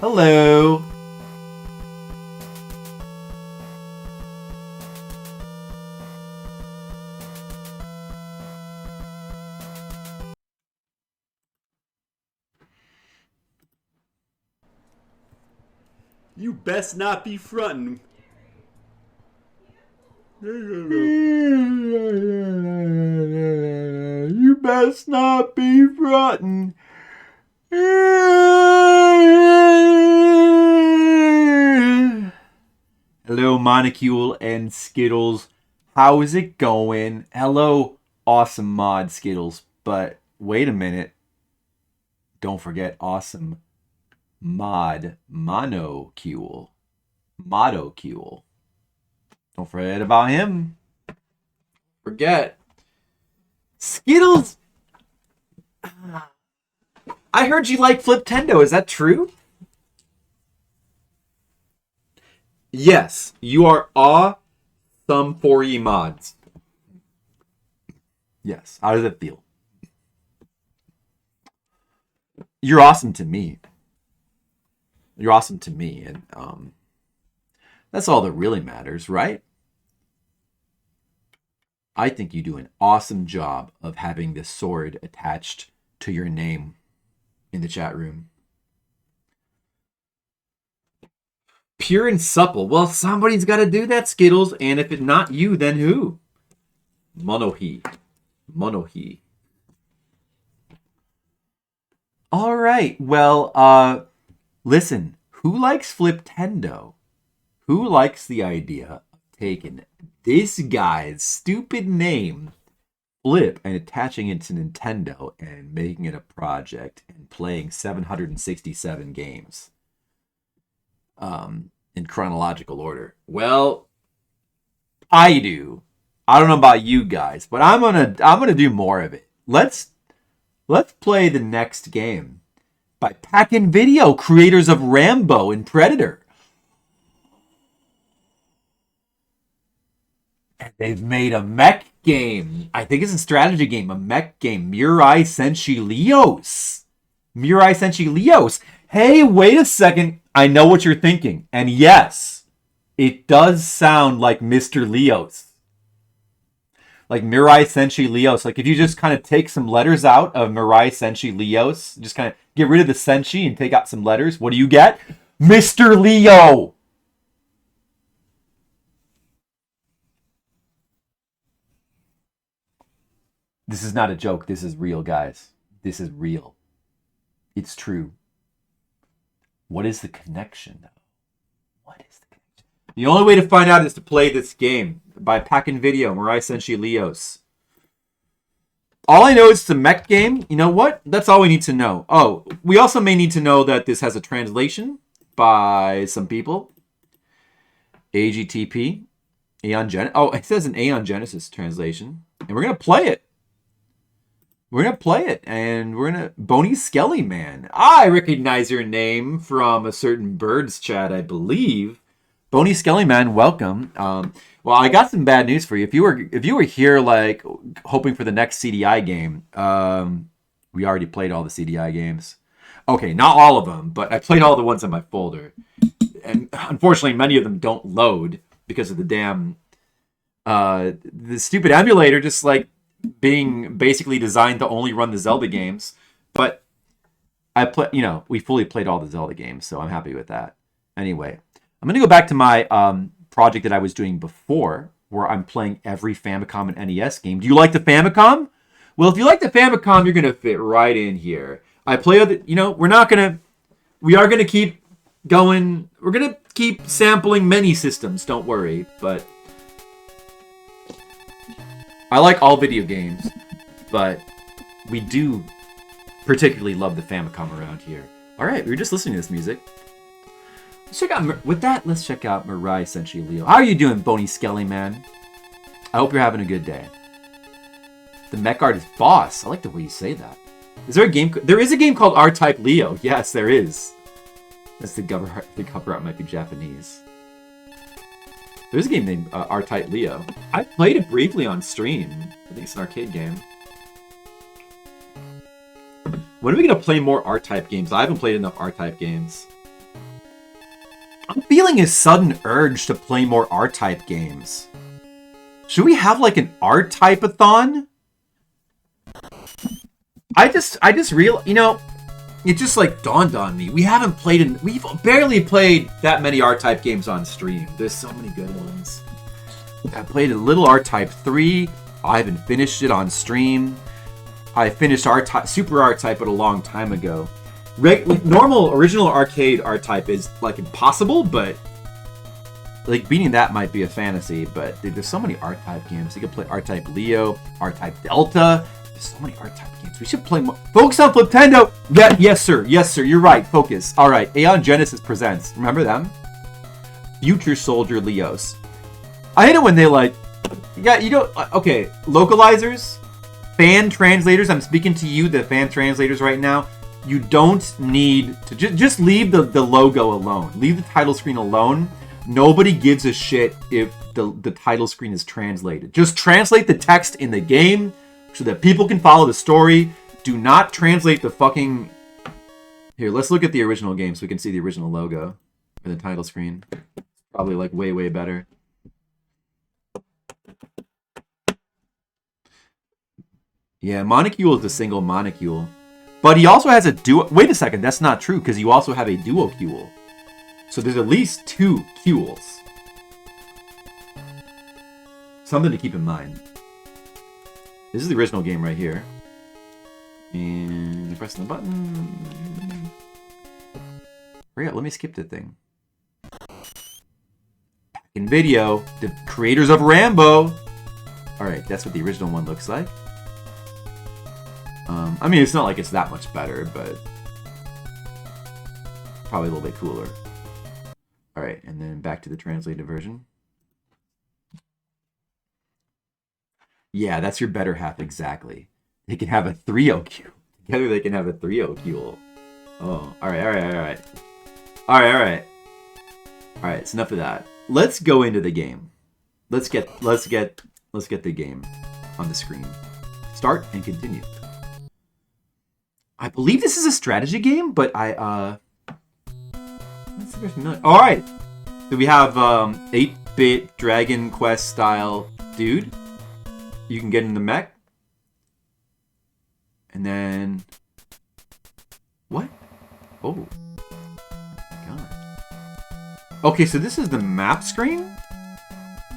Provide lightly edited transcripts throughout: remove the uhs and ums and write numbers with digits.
Hello. You best not be frontin'. You best not be frontin'. Hello, Monocule and Skittles. How is it going? Hello, awesome mod Skittles. But wait a minute. Don't forget awesome mod Monocule. Modocule. Don't forget about him. Forget. Skittles. I heard you like Fliptendo. Is that true? Yes, you are awesome for ye mods. Yes. How does it feel? You're awesome to me. You're awesome to me, and that's all that really matters, right? I think you do an awesome job of having this sword attached to your name in the chat room. Pure and supple. Well, somebody's got to do that, Skittles. And if it's not you, then who? Monohi. All right. Well, listen. Who likes Fliptendo? Who likes the idea of taking this guy's stupid name, Flip, and attaching it to Nintendo and making it a project and playing 767 games? In chronological order. Well, I do. I don't know about you guys, but I'm gonna do more of it. Let's play the next game by Packin' Video, creators of Rambo and Predator. And they've made a mech game. I think it's a strategy game, a mech game. Mirai Senshi Lios. Mirai Senshi Lios. Hey, wait a second. I know what you're thinking. And yes, it does sound like Mr. Lios. Like Mirai Senshi Lios. Like if you just kind of take some letters out of Mirai Senshi Lios, just kind of get rid of the Senshi and take out some letters, what do you get? Mr. Leo! This is not a joke. This is real, guys. This is real. It's true. What is the connection, though? What is the connection? The only way to find out is to play this game by Packin' Video, Mirai Senshi Lios. All I know is it's a mech game. You know what? That's all we need to know. Oh, we also may need to know that this has a translation by some people. AGTP. It says an Aeon Genesis translation. And we're going to play it. Boney Skelly Man. I recognize your name from a certain Birds chat, I believe. Boney Skelly Man, welcome. Well, I got some bad news for you. If you were here, like, hoping for the next CDI game, we already played all the CDI games. Okay, not all of them, but I played all the ones in my folder. And unfortunately, many of them don't load because of the damn... the stupid emulator just, like, being basically designed to only run the Zelda games. But we fully played all the Zelda games, so I'm happy with that. Anyway, I'm going to go back to my project that I was doing before, where I'm playing every Famicom and NES game. Do you like the Famicom? Well, if you like the Famicom, you're going to fit right in here. I play other, we are going to keep going. We're going to keep sampling many systems, don't worry, but I like all video games, but we do particularly love the Famicom around here. All right, we were just listening to this music. Let's check out Mirai Senshi Leo. How are you doing, Boney Skelly Man? I hope you're having a good day. The mech art is boss. I like the way you say that. Is there a game? There is a game called R-Type Leo. Yes, there is. That's the cover art might be Japanese. There's a game named R-Type Leo. I played it briefly on stream. I think it's an arcade game. When are we going to play more R-Type games? I haven't played enough R-Type games. I'm feeling a sudden urge to play more R-Type games. Should we have like an R-Type-a-thon? I just real, you know, it just like dawned on me. We've barely played that many R-Type games on stream. There's so many good ones. I played a little R-Type 3. I haven't finished it on stream. I finished R-Type, Super R-Type a long time ago. Normal original arcade R-Type is like impossible, but like beating that might be a fantasy. But dude, there's so many R-Type games. You can play R-Type Leo, R-Type Delta. There's so many R-Type games. We should play more. Focus on Fliptendo. Yeah, yes sir, you're right. Focus. All right, Aeon Genesis presents. Remember them? Future Soldier Lios. I hate it when they like, yeah, you don't. Okay, localizers, fan translators. I'm speaking to you, the fan translators, right now. You don't need to just leave the logo alone. Leave the title screen alone. Nobody gives a shit if the title screen is translated. Just translate the text in the game so that people can follow the story. Do not translate the fucking... Here, let's look at the original game so we can see the original logo for the title screen. Probably like way, way better. Yeah, Monocule is a single Monocule. But he also has a duo... Wait a second, that's not true, because you also have a duocule. So there's at least 2 cules. Something to keep in mind. This is the original game right here. And you're pressing the button. Hurry up, let me skip the thing. Back in video, the creators of Rambo. Alright, that's what the original one looks like. I mean, it's not like it's that much better, but probably a little bit cooler. Alright, and then back to the translated version. Yeah, that's your better half, exactly. They can have a 3-O-Q. Together they can have a 3-O-Q. Oh, alright. Alright, it's enough of that. Let's go into the game. Let's get the game on the screen. Start and continue. I believe this is a strategy game, but Alright. So we have 8-bit Dragon Quest style dude. You can get in the mech. And then... What? Oh. My God. Okay, so this is the map screen?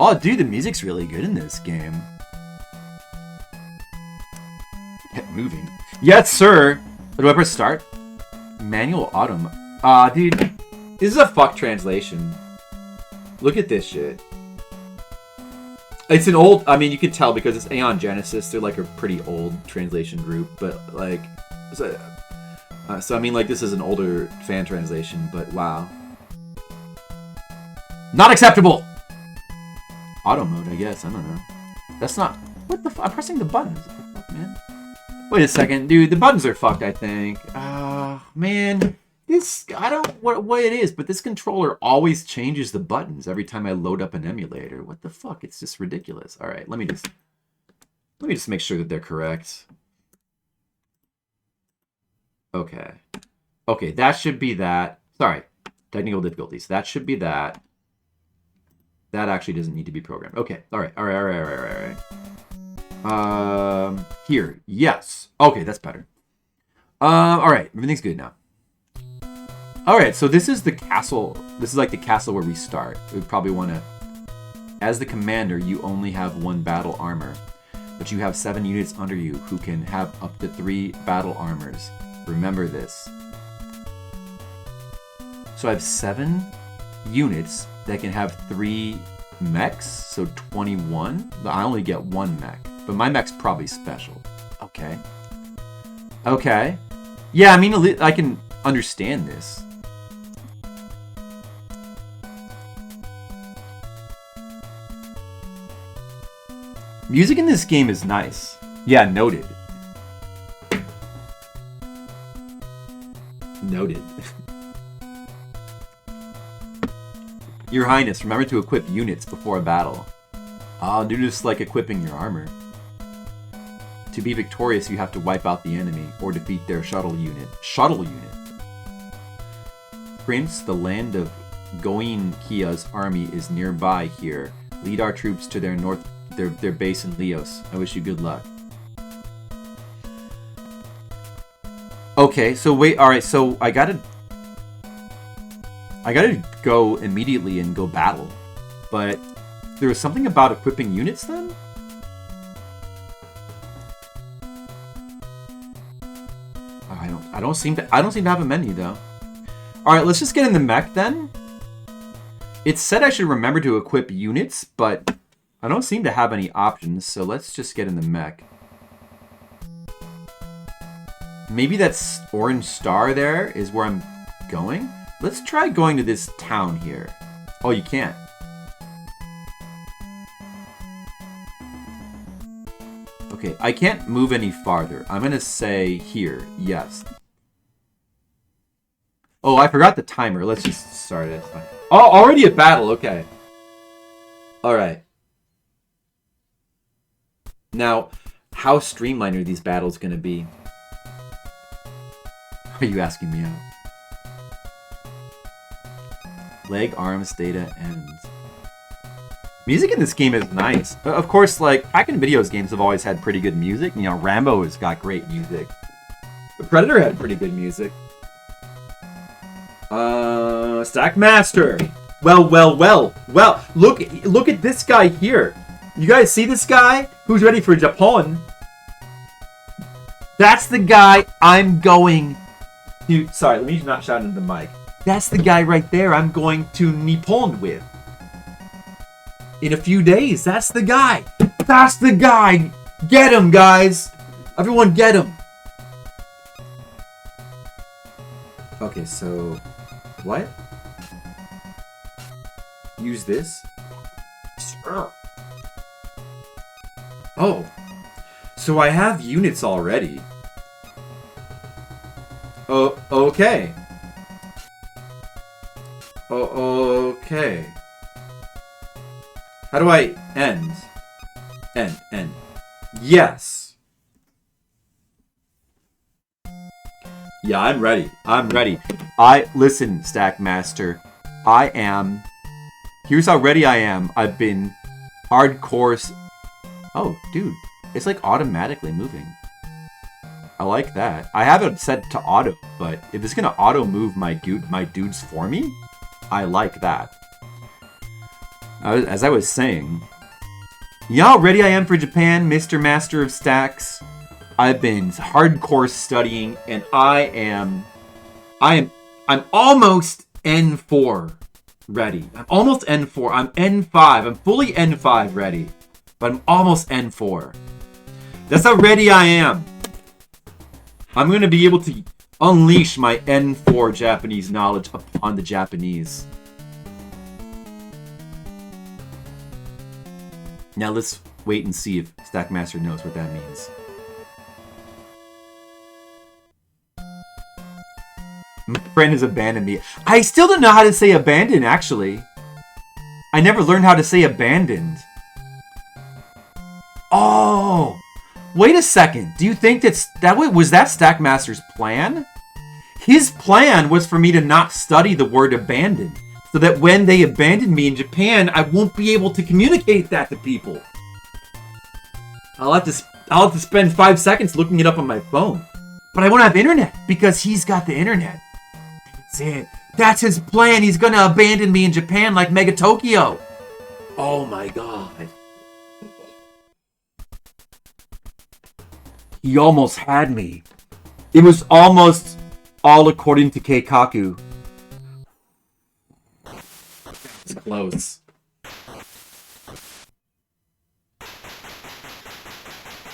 Oh, dude, the music's really good in this game. Kept moving. Yes, sir! Do I press start? Manual autumn. Dude, this is a fuck translation. Look at this shit. It's an old, I mean, you can tell because it's Aeon Genesis. They're like a pretty old translation group, but like, so I mean, like, this is an older fan translation, but wow. Not acceptable! Auto mode, I guess. I don't know. That's not, what the fuck? I'm pressing the buttons. What the fuck, man? Wait a second, dude. The buttons are fucked, I think. Man. This, I don't know what it is, but this controller always changes the buttons every time I load up an emulator. What the fuck? It's just ridiculous. All right, let me just make sure that they're correct. Okay. Okay, that should be that. Sorry. Technical difficulties. That should be that. That actually doesn't need to be programmed. Okay. All right. Here. Yes. Okay, that's better. All right. Everything's good now. Alright, so this is the castle. This is like the castle where we start. We probably want to... As the commander, you only have 1 battle armor. But you have 7 units under you who can have up to 3 battle armors. Remember this. So I have 7 units that can have 3 mechs. So 21. I only get 1 mech. But my mech's probably special. Okay. Okay. Yeah, I mean, I can understand this. Music in this game is nice. Yeah, noted. Noted. Your Highness, remember to equip units before a battle. I'll do just like equipping your armor. To be victorious, you have to wipe out the enemy or defeat their shuttle unit. Shuttle unit. Prince, the land of Goin Kia's army is nearby here. Lead our troops to their base in Lios. I wish you good luck. Okay, so wait, alright, so I gotta go immediately and go battle. But there was something about equipping units then? I don't seem to have a menu though. Alright, let's just get in the mech then. It said I should remember to equip units, but I don't seem to have any options, so let's just get in the mech. Maybe that orange star there is where I'm going? Let's try going to this town here. Oh, you can't. Okay, I can't move any farther. I'm gonna say here, yes. Oh, I forgot the timer. Let's just start it. Oh, already a battle. Okay. Alright. Now, how streamlined are these battles gonna be? Are you asking me out? Leg, arms, data, ends. Music in this game is nice. Of course, like, Action Videos games have always had pretty good music. You know, Rambo has got great music. The Predator had pretty good music. Stackmaster. Well. Look at this guy here. You guys see this guy? Who's ready for Japan? That's the guy I'm going to... Sorry, let me not shout into the mic. That's the guy right there I'm going to Nippon with. In a few days, that's the guy. That's the guy. Get him, guys. Everyone get him. Okay, so... What? Use this? Oh. So I have units already. Oh, okay. Oh, okay. How do I end? End. Yes. Yeah, I'm ready. Listen, Stackmaster. I am... Here's how ready I am. I've been hardcore... Oh, dude. It's like automatically moving. I like that. I have it set to auto, but if it's gonna auto move my dudes for me, I like that. As I was saying, y'all ready I am for Japan, Mr. Master of Stacks. I've been hardcore studying, and I'm almost N4 ready. I'm almost N4. I'm N5. I'm fully N5 ready, but I'm almost N4. That's how ready I am. I'm going to be able to unleash my N4 Japanese knowledge upon the Japanese. Now let's wait and see if Stackmaster knows what that means. My friend has abandoned me. I still don't know how to say abandoned, actually. I never learned how to say abandoned. Oh! Wait a second. Do you think was that Stackmaster's plan? His plan was for me to not study the word abandoned, so that when they abandon me in Japan, I won't be able to communicate that to people. I'll have to spend 5 seconds looking it up on my phone. But I won't have internet, because he's got the internet. That's it. That's his plan. He's gonna abandon me in Japan like Mega Tokyo. Oh my god. He almost had me. It was almost all according to Keikaku. It's close.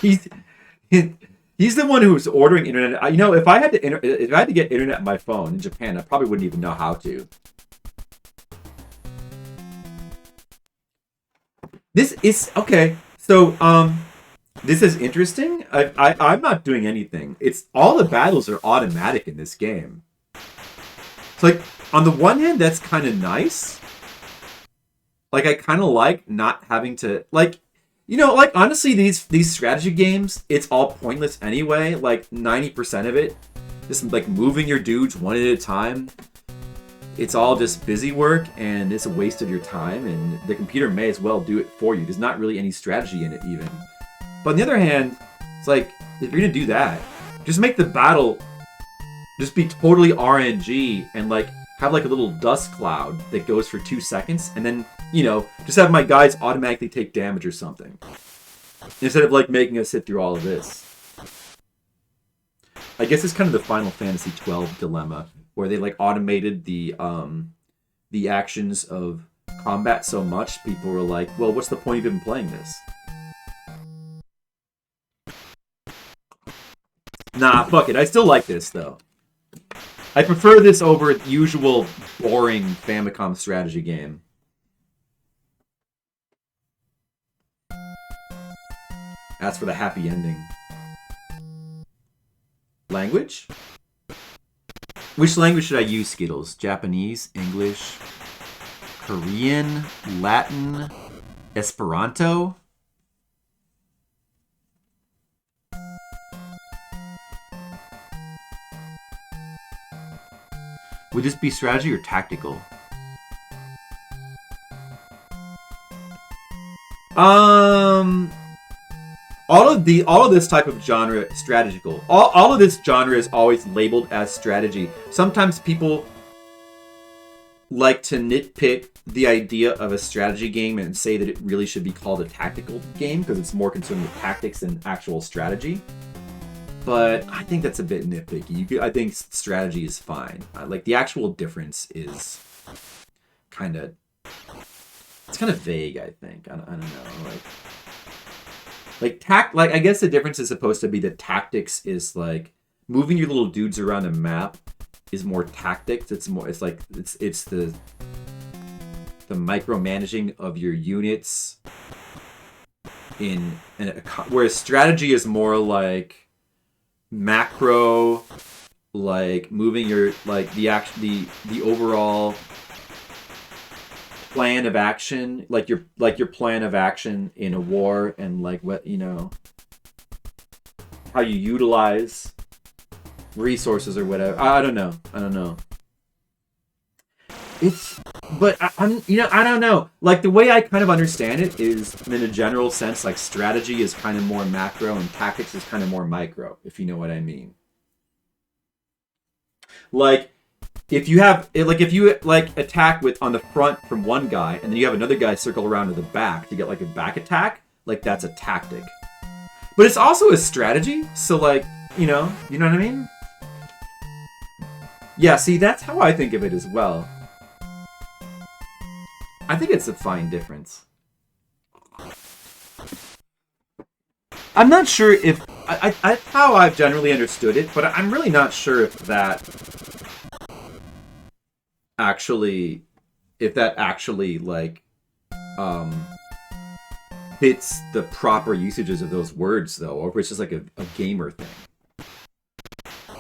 He's the one who was ordering internet. You know, if I had to get internet on my phone in Japan, I probably wouldn't even know how to. This is okay. So, this is interesting. I'm not doing anything. It's all the battles are automatic in this game. So, like, on the one hand, that's kind of nice. Like, I kind of like not having to, like, you know, like, honestly, these strategy games, it's all pointless anyway. Like, 90% of it, just, like, moving your dudes one at a time. it's all just busy work and it's a waste of your time, and the computer may as well do it for you. There's not really any strategy in it even. But on the other hand, it's like, if you're gonna do that, just make the battle just be totally RNG and like have like a little dust cloud that goes for 2 seconds, and then, you know, just have my guys automatically take damage or something. Instead of like making us sit through all of this. I guess it's kind of the Final Fantasy XII dilemma, where they like automated the actions of combat so much, people were like, well, what's the point of even playing this? Nah, fuck it. I still like this, though. I prefer this over the usual boring Famicom strategy game. As for the happy ending. Language? Which language should I use, Skittles? Japanese, English, Korean, Latin, Esperanto? Would this be strategy or tactical? All of this type of genre strategical. All of this genre is always labeled as strategy. Sometimes people like to nitpick the idea of a strategy game and say that it really should be called a tactical game because it's more concerned with tactics than actual strategy. But I think that's a bit nitpicky. I think strategy is fine. Like, the actual difference is kind of... It's kind of vague, I think. I don't know. Like I guess the difference is supposed to be that tactics is like moving your little dudes around a map is more tactics. It's the micromanaging of your units whereas strategy is more like macro, like moving your the overall plan of action, like your plan of action in a war, and like what, you know, how you utilize resources or whatever. I don't know. I don't know. Like, the way I kind of understand it is, in a general sense, like, strategy is kind of more macro and tactics is kind of more micro, if you know what I mean. Like, if you attack on the front from one guy, and then you have another guy circle around to the back to get like a back attack, like, that's a tactic. But it's also a strategy, so like, you know what I mean? Yeah, see, that's how I think of it as well. I think it's a fine difference. I'm not sure if... That's how I've generally understood it, but I'm really not sure if that actually like fits the proper usages of those words, though, or if it's just like a gamer thing.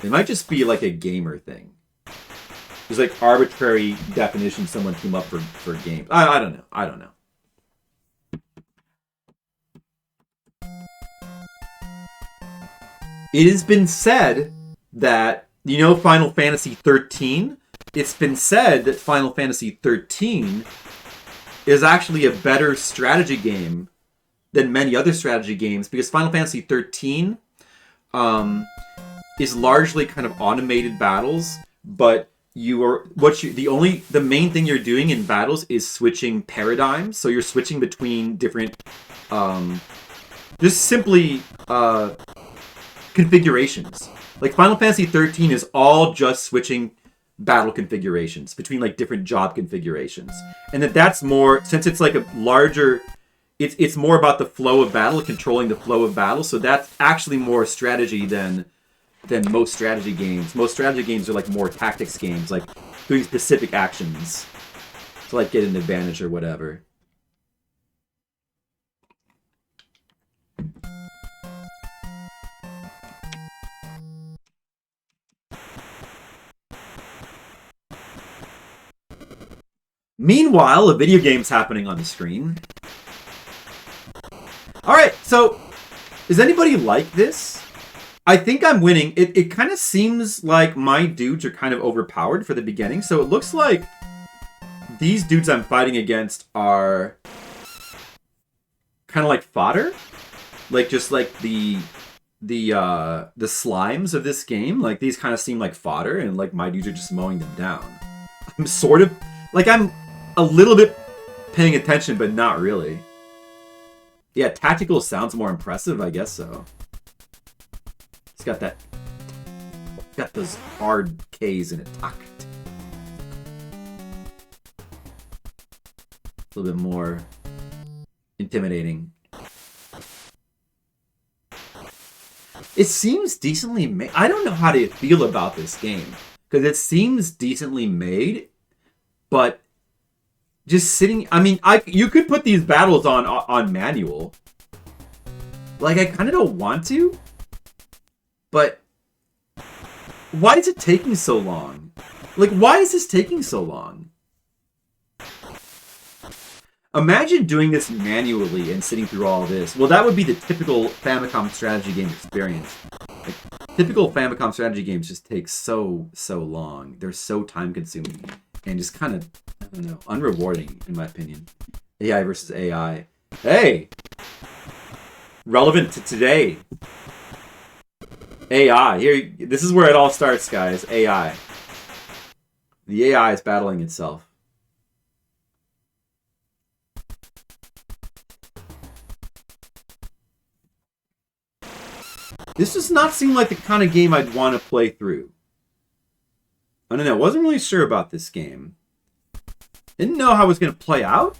It might just be like a gamer thing. There's like arbitrary definition someone came up for games. I don't know. It has been said that, you know, Final Fantasy 13? It's been said that Final Fantasy 13 is actually a better strategy game than many other strategy games, because Final Fantasy 13 is largely kind of automated battles, but the main thing you're doing in battles is switching paradigms. So you're switching between different just simply configurations. Like, Final Fantasy 13 is all just switching battle configurations between like different job configurations, and that's more, since it's like a larger, it's more about the flow of battle, controlling the flow of battle. So that's actually more strategy than most strategy games. Most strategy games are like more tactics games, like doing specific actions to like get an advantage or whatever. Meanwhile, a video game's happening on the screen. Alright, so, does anybody like this? I think I'm winning. It kind of seems like my dudes are kind of overpowered for the beginning, so it looks like these dudes I'm fighting against are kind of like fodder, like just like the slimes of this game. Like these kind of seem like fodder, and like my dudes are just mowing them down. I'm sort of like I'm a little bit paying attention, but not really. Yeah, tactical sounds more impressive, I guess so. It's got that. Got those hard K's in it. A little bit more intimidating. It seems decently made. I don't know how to feel about this game because it seems decently made, but just sitting. I mean, you could put these battles on manual. Like I kind of don't want to, but why is it taking so long? Like, why is this taking so long? Imagine doing this manually and sitting through all this. Well, that would be the typical Famicom strategy game experience. Like, typical Famicom strategy games just take so long. They're so time-consuming and just kind of, I don't know, unrewarding, in my opinion. AI versus AI. Hey! Relevant to today. AI. Here, this is where it all starts, guys. AI. The AI is battling itself. This does not seem like the kind of game I'd want to play through. I don't know. I wasn't really sure about this game. Didn't know how it was going to play out.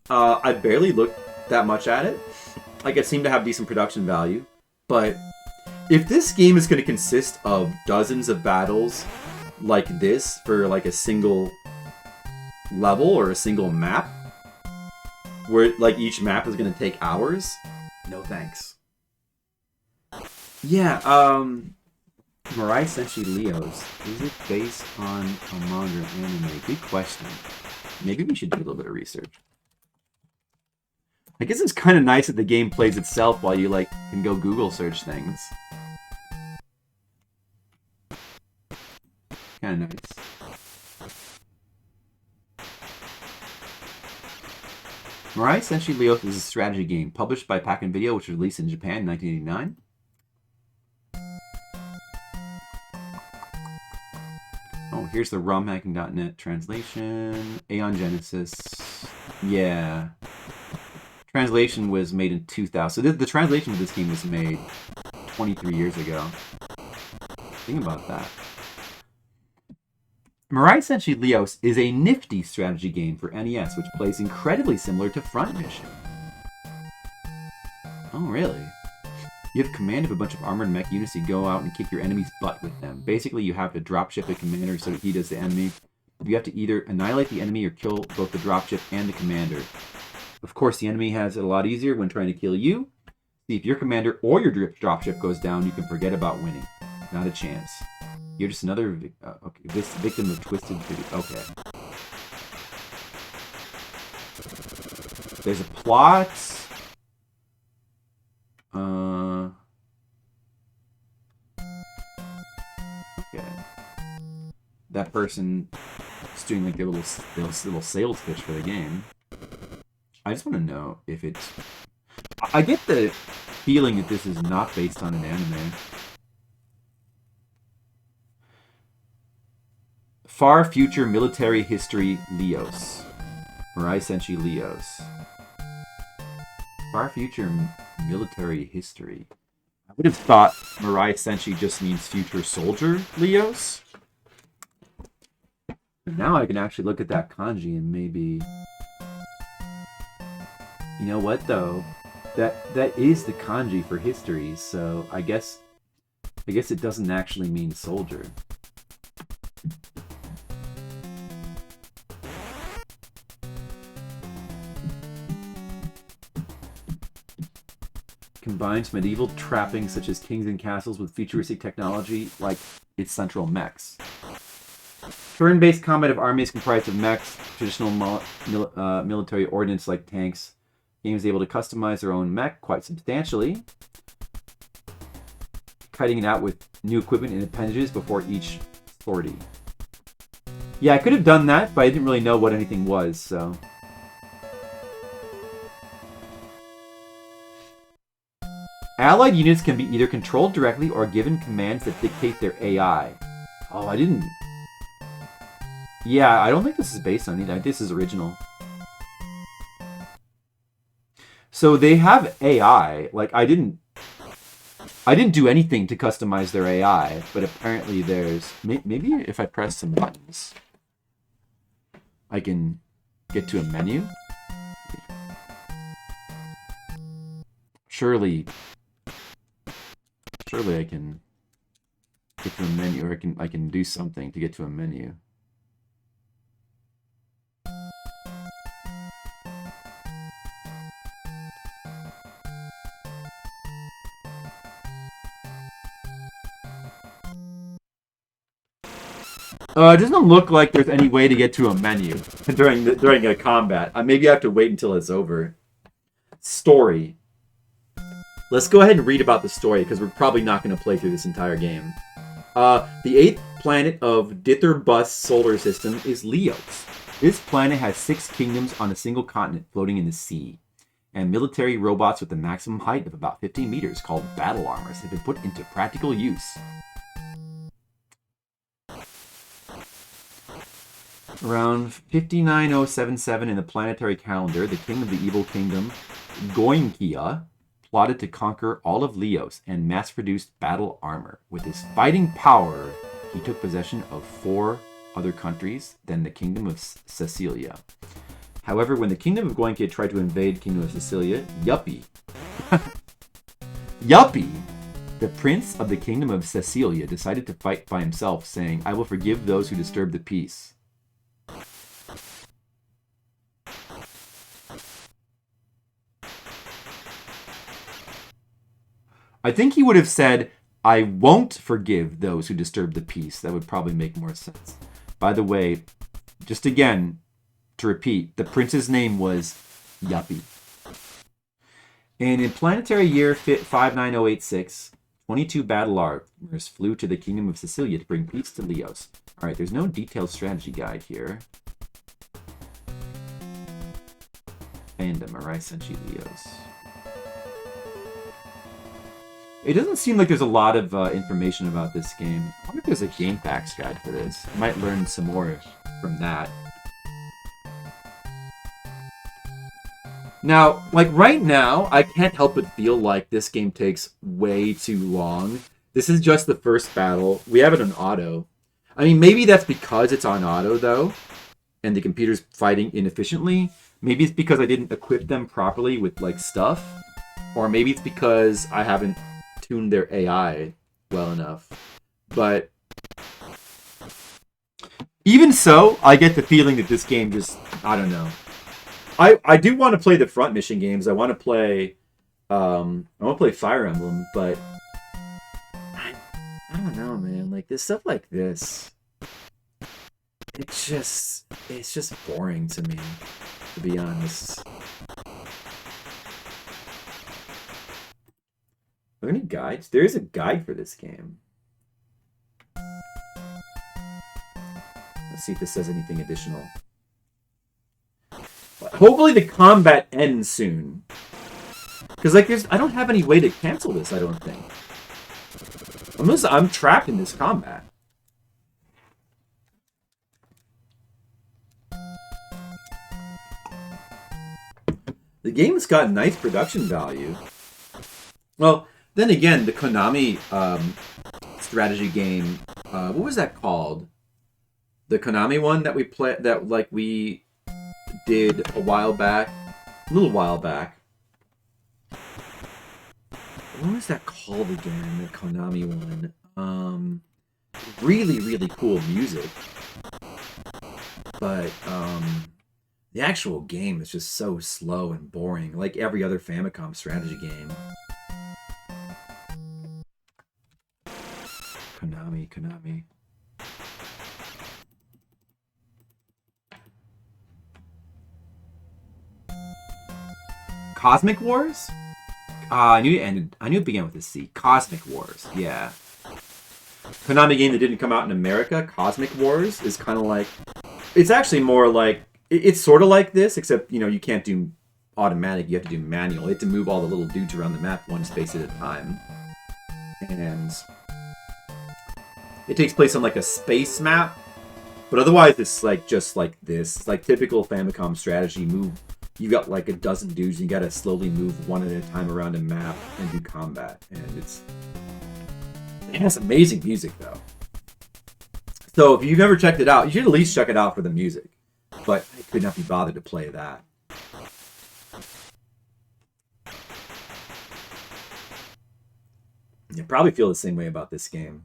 I barely looked that much at it. Like, it seemed to have decent production value. But if this game is going to consist of dozens of battles like this for like a single level or a single map, where like each map is going to take hours, no thanks. Yeah, Mirai Senshi Lios. Is it based on a manga or anime? Good question. Maybe we should do a little bit of research. I guess it's kind of nice that the game plays itself while you like can go Google search things. Kind of nice. Mirai Senshi Lios is a strategy game published by Pack and Video, which was released in Japan in 1989. Oh, here's the romhacking.net translation. Aeon Genesis. Yeah. Translation was made in 2000. So the translation of this game was made 23 years ago. Think about that. Mirai Senshi Lios is a nifty strategy game for NES, which plays incredibly similar to Front Mission. Oh, really? You have command of a bunch of armored mech units. You go out and kick your enemy's butt with them. Basically, you have to dropship the commander so that he does the enemy. You have to either annihilate the enemy or kill both the dropship and the commander. Of course, the enemy has it a lot easier when trying to kill you. See, if your commander or your dropship goes down, you can forget about winning. Not a chance. You're just another okay, this victim of twisted video. Okay. There's a plot. Okay. That person is doing like their little sales pitch for the game. I just want to know if it's... I get the feeling that this is not based on an anime. Far Future Military History Lios. Mirai Senshi Lios. Far Future Military History. I would have thought Mirai Senshi just means Future Soldier Lios. But now I can actually look at that kanji and maybe... You know what, though? That is the kanji for history, so I guess it doesn't actually mean soldier. Combines medieval trappings such as kings and castles with futuristic technology like its central mechs. Turn-based combat of armies comprised of mechs, traditional military ordnance like tanks. Game is able to customize their own mech quite substantially. kiting it out with new equipment and appendages before each sortie. Yeah, I could have done that, but I didn't really know what anything was, so... Allied units can be either controlled directly or given commands that dictate their AI. Oh, I didn't... Yeah, I don't think this is based on it. This is original. So they have AI. Like, I didn't do anything to customize their AI, but apparently there's... Maybe if I press some buttons, I can get to a menu? Surely I can get to a menu, or I can do something to get to a menu. It doesn't look like there's any way to get to a menu during a combat. Maybe I have to wait until it's over. Story. Let's go ahead and read about the story, because we're probably not going to play through this entire game. The 8th planet of Dithyrbus solar system is Lios. This planet has 6 kingdoms on a single continent floating in the sea. And military robots with a maximum height of about 15 meters called battle armors have been put into practical use. Around 59077 in the planetary calendar, the king of the evil kingdom, Goinkia, plotted to conquer all of Lios and mass-produced battle armor. With his fighting power, he took possession of 4 other countries, then the kingdom of Cecilia. However, when the kingdom of Goinkia tried to invade the kingdom of Cecilia, Yuppie, the prince of the kingdom of Cecilia, decided to fight by himself, saying, "I will forgive those who disturb the peace." I think he would have said, "I won't forgive those who disturb the peace." That would probably make more sense. By the way, just again, to repeat, the prince's name was Yuppie. And in planetary year 59086, 22 battle armors flew to the kingdom of Cecilia to bring peace to Lios. Alright, there's no detailed strategy guide here. And a Mirai Senshi Lios. It doesn't seem like there's a lot of information about this game. I wonder if there's a game facts guide for this. I might learn some more from that. Now, like right now, I can't help but feel like this game takes way too long. This is just the first battle. We have it on auto. I mean, maybe that's because it's on auto, though, and the computer's fighting inefficiently. Maybe it's because I didn't equip them properly with, like, stuff. Or maybe it's because I haven't tuned their AI well enough. But even so, I get the feeling that this game just, I don't know. I do want to play the front mission games. I want to play Fire Emblem, but I don't know, man. Like this stuff like this, it's just boring to me, to be honest. Are there any guides? There is a guide for this game. Let's see if this says anything additional. Hopefully the combat ends soon. Because, like, I don't have any way to cancel this, I don't think. Unless I'm trapped in this combat. The game's got nice production value. Well, then again, the Konami strategy game, what was that called? The Konami one that we played, that, like, we did a little while back. What was that called again? The Konami one. Really, really cool music. But the actual game is just so slow and boring, like every other Famicom strategy game. Konami. Cosmic Wars? I knew it ended. I knew it began with a C. Cosmic Wars. Yeah. Konami game that didn't come out in America. Cosmic Wars is kind of like. It's actually more like. It's sort of like this, except you can't do automatic. You have to do manual. You have to move all the little dudes around the map one space at a time, and it takes place on like a space map. But otherwise, it's like just like this. It's like typical Famicom strategy. You got like a dozen dudes, and you gotta slowly move one at a time around a map and do combat. And it has amazing music though. So if you've never checked it out, you should at least check it out for the music. But I could not be bothered to play that. You probably feel the same way about this game.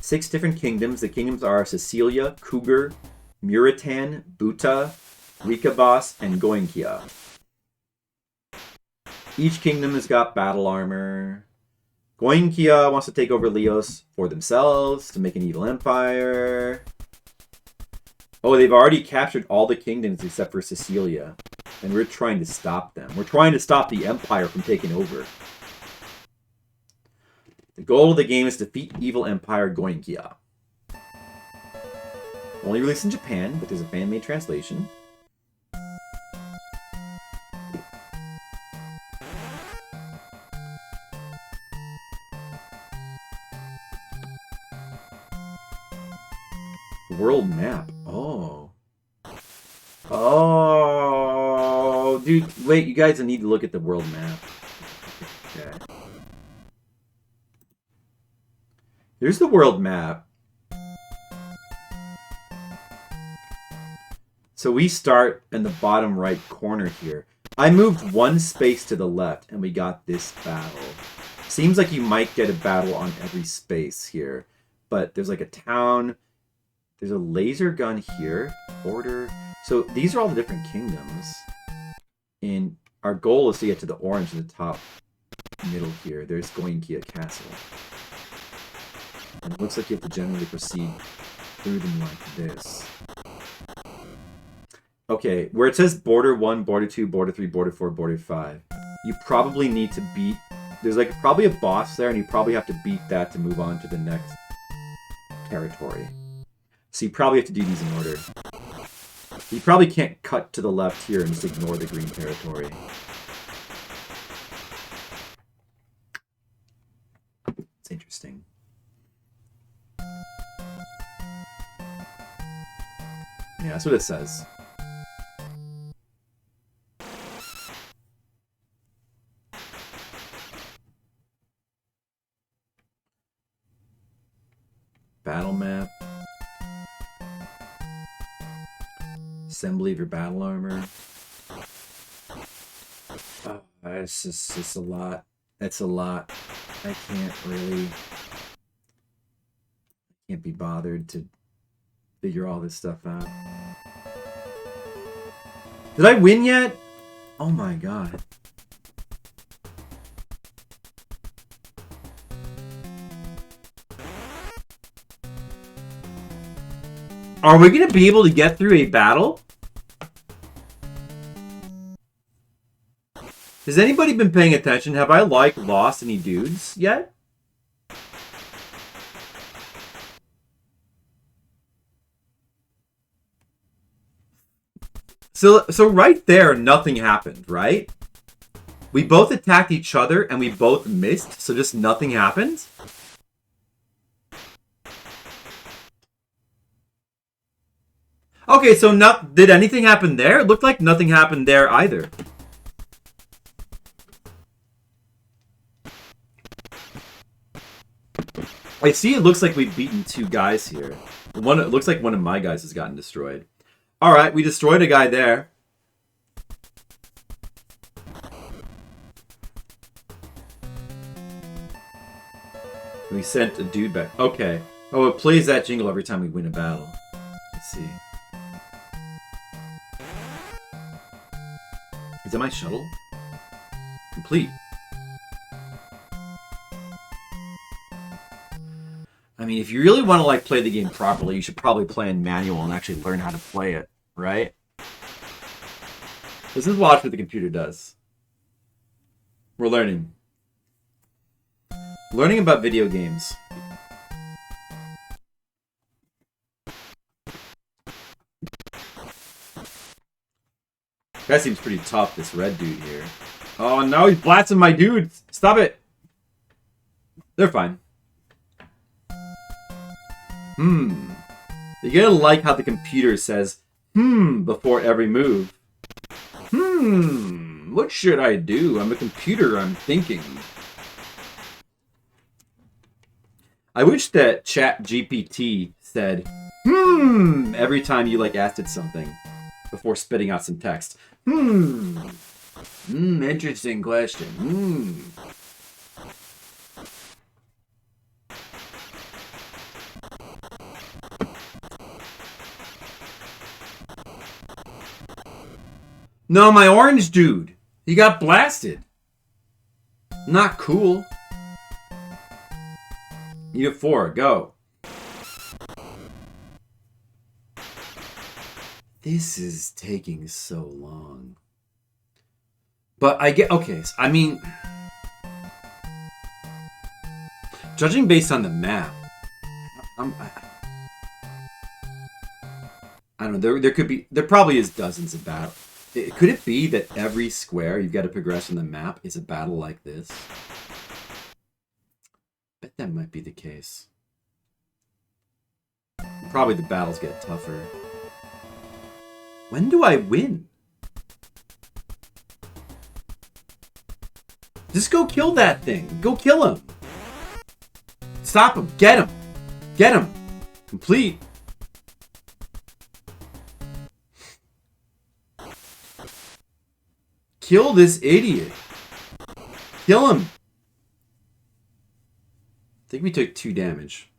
6 different kingdoms. The kingdoms are Sicilia, Cougar, Muritan, Buta, Rikabas, and Goinkia. Each kingdom has got battle armor. Goinkia wants to take over Lios for themselves to make an evil empire. Oh, they've already captured all the kingdoms except for Sicilia. And we're trying to stop them. We're trying to stop the empire from taking over. The goal of the game is to defeat evil empire Goinkia. Only released in Japan, but there's a fan-made translation. World map. Oh. Oh. Dude, wait, you guys need to look at the world map. Okay. Here's the world map. So we start in the bottom right corner here. I moved one space to the left and we got this battle. Seems like you might get a battle on every space here. But there's like a town. There's a laser gun here. Border. So these are all the different kingdoms. And our goal is to get to the orange in the top middle here. There's Goinkia Castle. And it looks like you have to generally proceed through them like this. Okay, where it says border 1, border 2, border 3, border 4, border 5, you probably need to beat... There's like probably a boss there, and you probably have to beat that to move on to the next territory. So you probably have to do these in order. You probably can't cut to the left here and just ignore the green territory. It's interesting. Yeah, that's what it says. Battle map. Assembly of your battle armor. It's just a lot. It's a lot. I can't be bothered to figure all this stuff out. Did I win yet? Oh my god. Are we going to be able to get through a battle? Has anybody been paying attention? Have I, like, lost any dudes yet? So right there, nothing happened, right? We both attacked each other and we both missed, so just nothing happened? Okay, so did anything happen there? It looked like nothing happened there either. I see it looks like we've beaten 2 guys here. It looks like one of my guys has gotten destroyed. Alright, we destroyed a guy there. We sent a dude back. Okay. Oh, it plays that jingle every time we win a battle. Let's see. Is that my shuttle? Complete. I mean, if you really want to like play the game properly, you should probably play in manual and actually learn how to play it, right? Let's just watch what the computer does. We're learning. Learning about video games. That seems pretty tough, this red dude here. Oh no, he's blasting my dudes! Stop it! They're fine. You gotta like how the computer says, before every move. What should I do? I'm a computer, I'm thinking. I wish that ChatGPT said, every time you, like, asked it something before spitting out some text. Interesting question. No, my orange dude. He got blasted. Not cool. You have 4. Go. This is taking so long. But I get... Okay, so, I mean... Judging based on the map... I don't know. There could be... There probably is dozens of battles. Could it be that every square you've got to progress on the map is a battle like this? Bet that might be the case. Probably the battles get tougher. When do I win? Just go kill that thing. Go kill him. Stop him. Get him. Get him. Complete. Kill this idiot. Kill him. I think we took 2 damage.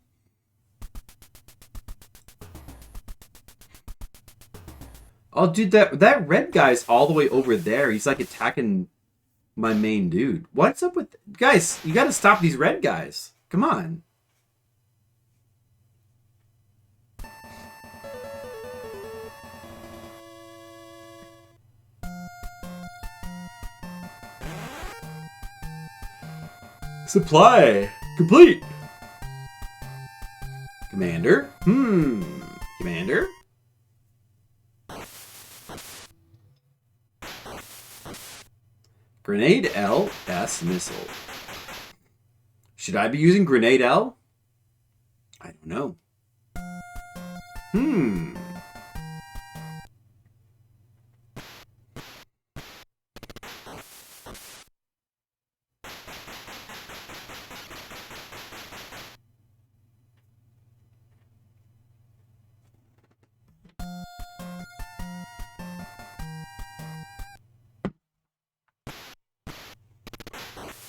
Oh, dude, that red guy's all the way over there. He's like attacking my main dude. What's up with... Guys, you gotta stop these red guys. Come on. Supply complete. Commander? Commander? Grenade L, S missile. Should I be using Grenade L? I don't know.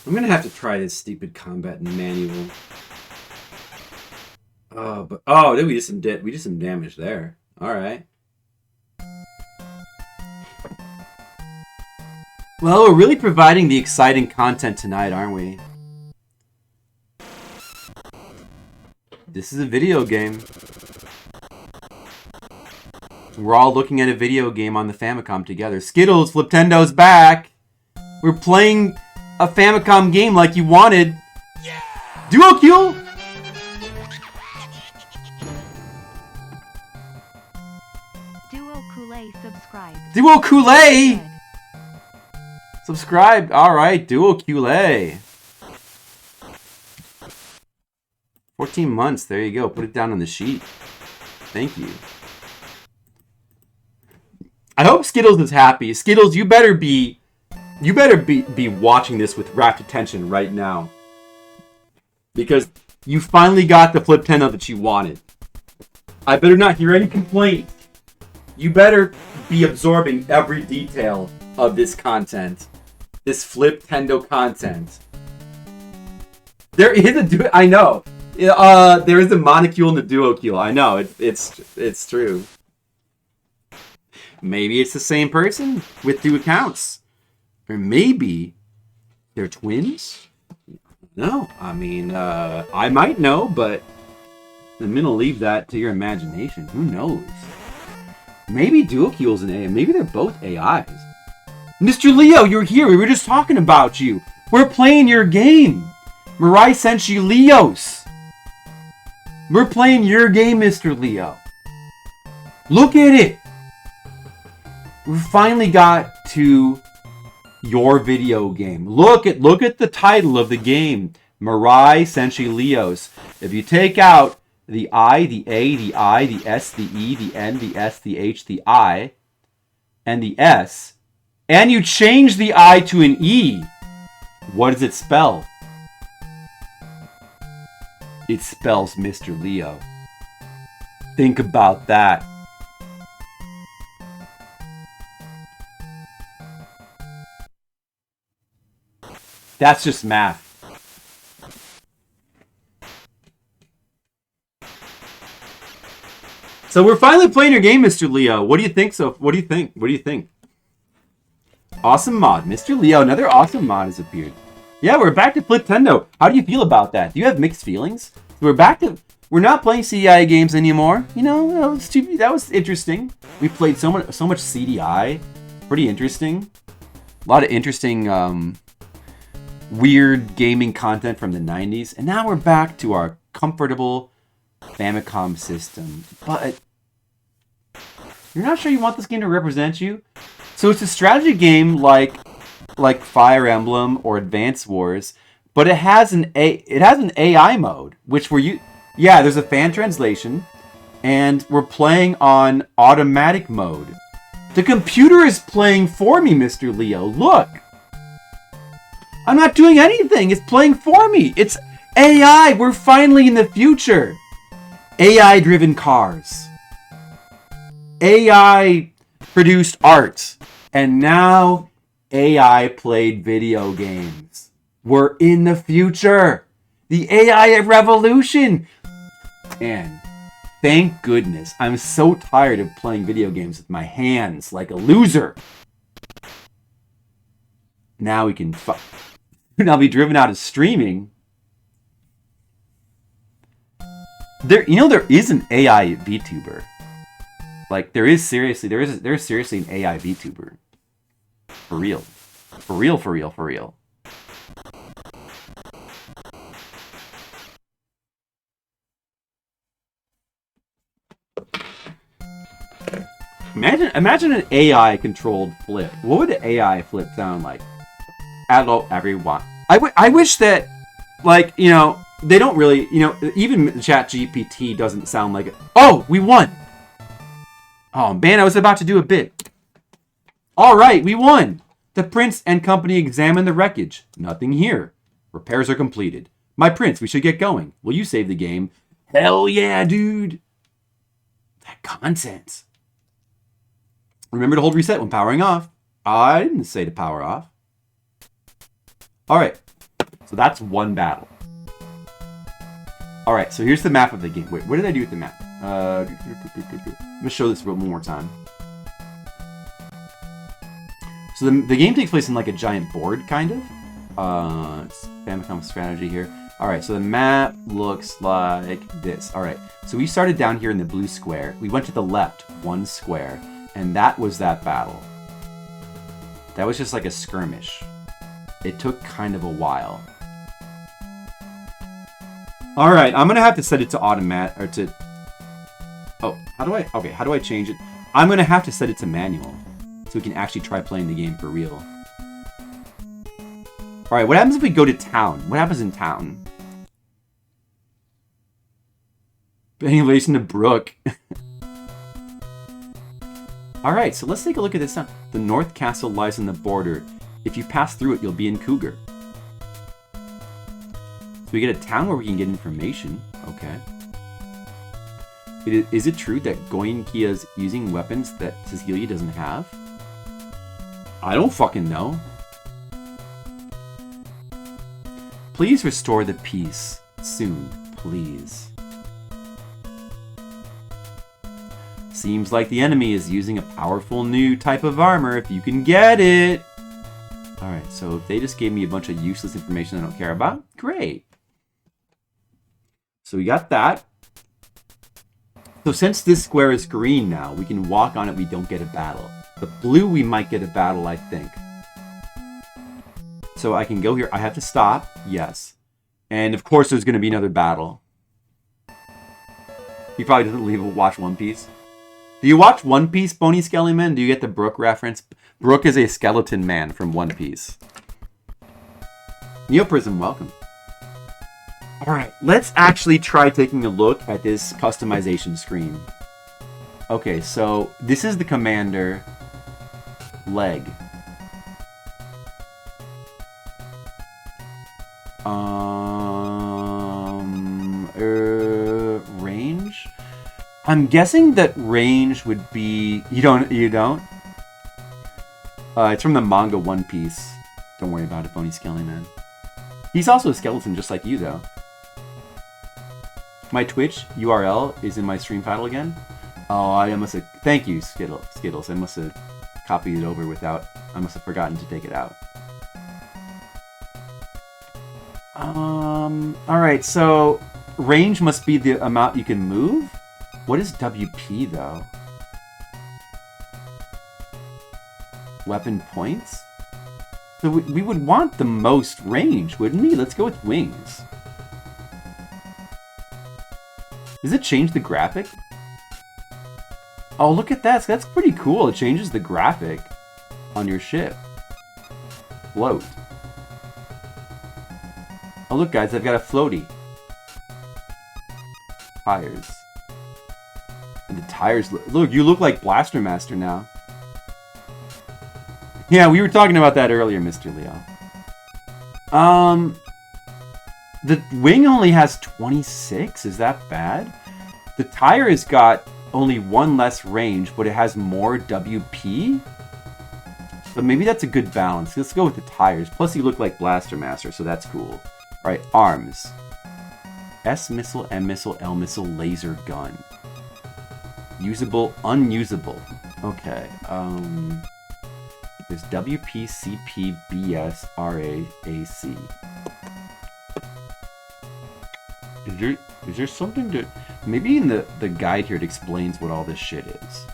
I'm gonna have to try this stupid combat manual. Oh, did we did some damage there? All right. Well, we're really providing the exciting content tonight, aren't we? This is a video game. We're all looking at a video game on the Famicom together. Skittles, Fliptendo's back. We're playing a Famicom game like you wanted. Yeah! Duo kill? Duo Kool-Aid subscribe. Duo Kool-Aid! Subscribe. Alright, Duo Kool-Aid. 14 months. There you go. Put it down on the sheet. Thank you. I hope Skittles is happy. Skittles, you better be watching this with rapt attention right now. Because you finally got the Fliptendo that you wanted. I better not hear any complaints. You better be absorbing every detail of this content. This Fliptendo content. There is a I know. There is a monocule and a duocule. I know. It's true. Maybe it's the same person with 2 accounts. Or maybe they're twins? No, I mean, I might know, but I'm gonna leave that to your imagination. Who knows? Maybe Duocule's an AI. Maybe they're both AIs. Mr. Leo, you're here. We were just talking about you. We're playing your game. Mirai Senshi Lios. We're playing your game, Mr. Leo. Look at it. We finally got to your video game. Look at the title of the game. Mirai Senshi Lios. If you take out the I, the A, the I, the S, the E, the N, the S, the H, the I, and the S, and you change the I to an E, what does it spell? It spells Mr. Leo. Think about that. That's just math. So we're finally playing your game, Mr. Leo. What do you think? What do you think? What do you think? Awesome mod. Mr. Leo, another awesome mod has appeared. Yeah, we're back to Fliptendo. How do you feel about that? Do you have mixed feelings? We're not playing CDI games anymore. You know, that was interesting. We played so much CDI. Pretty interesting. A lot of interesting, weird gaming content from the 90s. And now we're back to our comfortable Famicom system. But you're not sure you want this game to represent you? So it's a strategy game like Fire Emblem or Advance Wars, but it has an AI mode, which there's a fan translation, and we're playing on automatic mode. The computer is playing for me, Mr. Leo. Look. I'm not doing anything. It's playing for me. It's AI. We're finally in the future. AI-driven cars. AI produced art. And now AI played video games. We're in the future. The AI revolution. And thank goodness. I'm so tired of playing video games with my hands like a loser. Now we can now be driven out of streaming. There is an AI VTuber. Like there's seriously an AI VTuber. For real. For real, for real, for real. Imagine an AI controlled flip. What would an AI flip sound like? Hello everyone. I wish that, like, you know, they don't really, you know, even ChatGPT doesn't sound like it. Oh, we won. Oh man, I was about to do a bit. All right, we won. The prince and company examine the wreckage. Nothing here. Repairs are completed. My prince, we should get going. Will you save the game? Hell yeah, dude. That content. Remember to hold reset when powering off. I didn't say to power off. All right, so that's one battle. All right, so here's the map of the game. Wait, what did I do with the map? I'm gonna show this one more time. So the game takes place in like a giant board, kind of. It's Famicom strategy here. All right, so the map looks like this. All right, so we started down here in the blue square. We went to the left, one square, and that was that battle. That was just like a skirmish. It took kind of a while. All right, I'm gonna have to set it to automatic or to. Oh, how do I change it? I'm gonna have to set it to manual so we can actually try playing the game for real. All right, what happens if we go to town? What happens in town? Any relation to Brook? All right, so let's take a look at this town. The North Castle lies on the border. If you pass through it, you'll be in Cougar. So we get a town where we can get information. Okay. Is it true that Goyen Kia's using weapons that Cecilia doesn't have? I don't fucking know. Please restore the peace. Soon, please. Seems like the enemy is using a powerful new type of armor if you can get it. Alright, so if they just gave me a bunch of useless information I don't care about, great. So we got that. So since this square is green now, we can walk on it, we don't get a battle. The blue, we might get a battle, I think. So I can go here. I have to stop. Yes. And of course there's going to be another battle. He probably doesn't watch One Piece. Do you watch One Piece, Bony Skelly Man? Do you get the Brook reference? Brook is a skeleton man from One Piece. Neoprism, welcome. Alright, let's actually try taking a look at this customization screen. Okay, so this is the commander leg. Range? I'm guessing that range would be... You don't? It's from the manga One Piece. Don't worry about it, Bony Skelly Man. He's also a skeleton just like you, though. My Twitch URL is in my stream title again. Oh, I must have... Thank you, Skittles. I must have copied it over without... I must have forgotten to take it out. Alright, so... Range must be the amount you can move? What is WP, though? Weapon points? So we would want the most range, wouldn't we? Let's go with wings. Does it change the graphic? Oh, look at that. That's pretty cool. It changes the graphic on your ship. Float. Oh, look, guys. I've got a floaty. Tires. And the tires... Look, you look like Blaster Master now. Yeah, we were talking about that earlier, Mr. Leo. The wing only has 26? Is that bad? The tire has got only one less range, but it has more WP? So maybe that's a good balance. Let's go with the tires. Plus, you look like Blaster Master, so that's cool. Alright, arms. S missile, M missile, L missile, laser gun. Usable, unusable. Okay, there's WP, CP, BS, RA, AC. Is there something to... Maybe in the guide here it explains what all this shit is.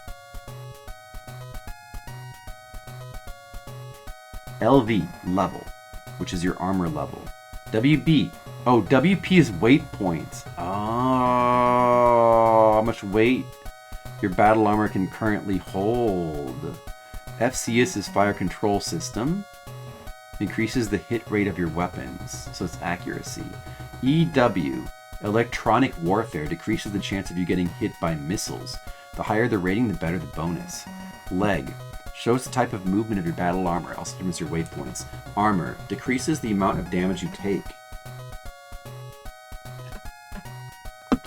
LV, level, which is your armor level. WB. Oh, WP is weight points. Oh, how much weight your battle armor can currently hold. FCS is fire control system. Increases the hit rate of your weapons, so it's accuracy. EW, electronic warfare, decreases the chance of you getting hit by missiles. The higher the rating, the better the bonus. Leg, shows the type of movement of your battle armor, also determines your weight points. Armor, decreases the amount of damage you take.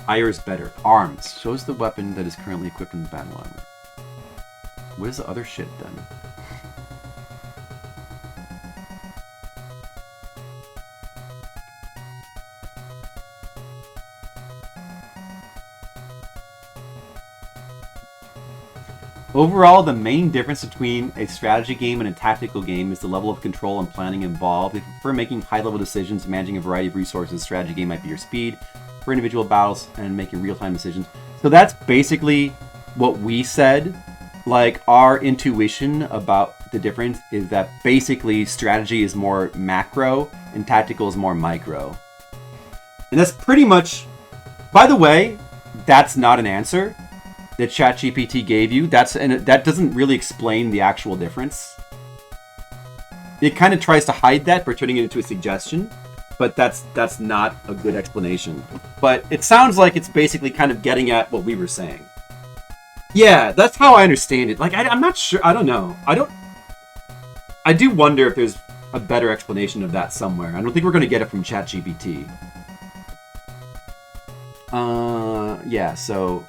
Tire is better. Arms, shows the weapon that is currently equipped in the battle armor. What is the other shit then? Overall, the main difference between a strategy game and a tactical game is the level of control and planning involved. If you prefer making high-level decisions, managing a variety of resources, strategy game might be your speed. For individual battles and making real-time decisions. So that's basically what we said. Like, our intuition about the difference is that basically strategy is more macro and tactical is more micro. And that's pretty much... By the way, that's not an answer that ChatGPT gave you. That doesn't really explain the actual difference. It kind of tries to hide that by turning it into a suggestion. But that's not a good explanation. But it sounds like it's basically kind of getting at what we were saying. Yeah, that's how I understand it. Like, I'm not sure. I don't know. I do wonder if there's a better explanation of that somewhere. I don't think we're going to get it from ChatGPT. Yeah, so...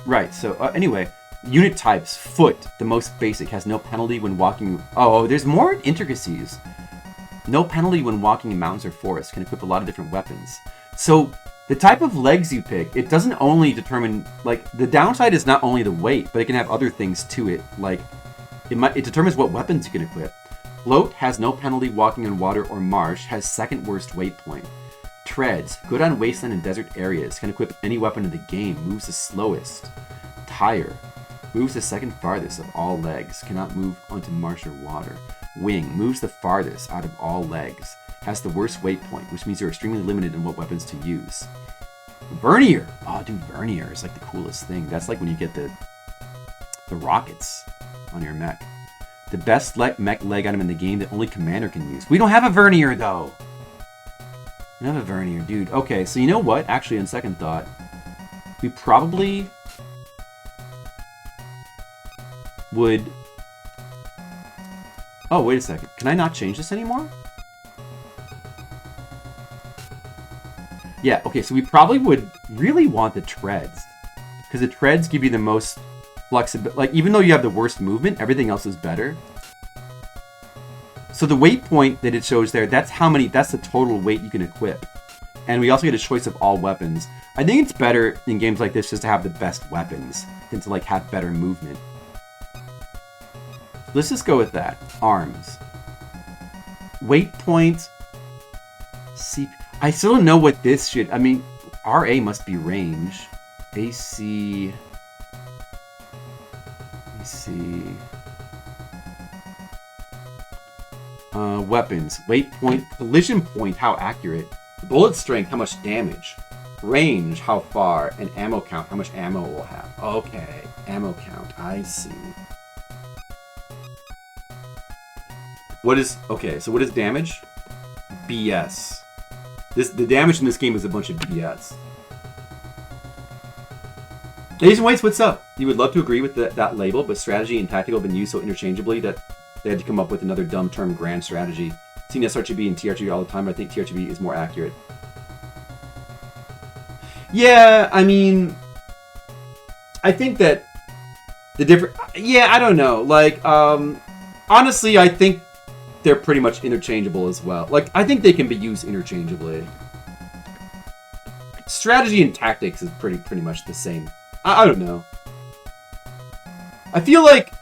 Right, so anyway, unit types. Foot, the most basic, has no penalty when walking... Oh, there's more intricacies. No penalty when walking in mountains or forests. Can equip a lot of different weapons. So, the type of legs you pick, it doesn't only determine... Like, the downside is not only the weight, but it can have other things to it. Like, it determines what weapons you can equip. Float has no penalty walking on water or marsh. Has second worst weight point. Treads, good on wasteland and desert areas. Can equip any weapon in the game. Moves the slowest. Tire, moves the second farthest of all legs. Cannot move onto marsh or water. Wing. Moves the farthest out of all legs. Has the worst weight point, which means you're extremely limited in what weapons to use. Vernier. Oh, dude, Vernier is like the coolest thing. That's like when you get the rockets on your mech. The best mech leg item in the game that only Commander can use. We don't have a Vernier, though. We don't have a Vernier, dude. Okay, so you know what? Actually, on second thought, we probably would... Oh, wait a second. Can I not change this anymore? Yeah, okay, so we probably would really want the treads. Because the treads give you the most flexibility. Like, even though you have the worst movement, everything else is better. So the weight point that it shows there, that's the total weight you can equip. And we also get a choice of all weapons. I think it's better in games like this just to have the best weapons than to, like, have better movement. Let's just go with that. Arms. Weight point. I still don't know what this should... I mean, RA must be range. AC... Let me see... weapons. Weight point. Collision point, how accurate. Bullet strength, how much damage. Range, how far. And ammo count, how much ammo it will have. Okay. Ammo count, I see. What is... Okay, so what is damage? BS. The damage in this game is a bunch of BS. Asian Whites, what's up? You would love to agree with that label, but strategy and tactical have been used so interchangeably that they had to come up with another dumb term, grand strategy. Seen SRGB and TRGB all the time, but I think TRGB is more accurate. Yeah, I mean... I think that the different... Yeah, I don't know. Like, honestly, I think they're pretty much interchangeable as well. Like, I think they can be used interchangeably. Strategy and tactics is pretty much the same. I don't know. I feel like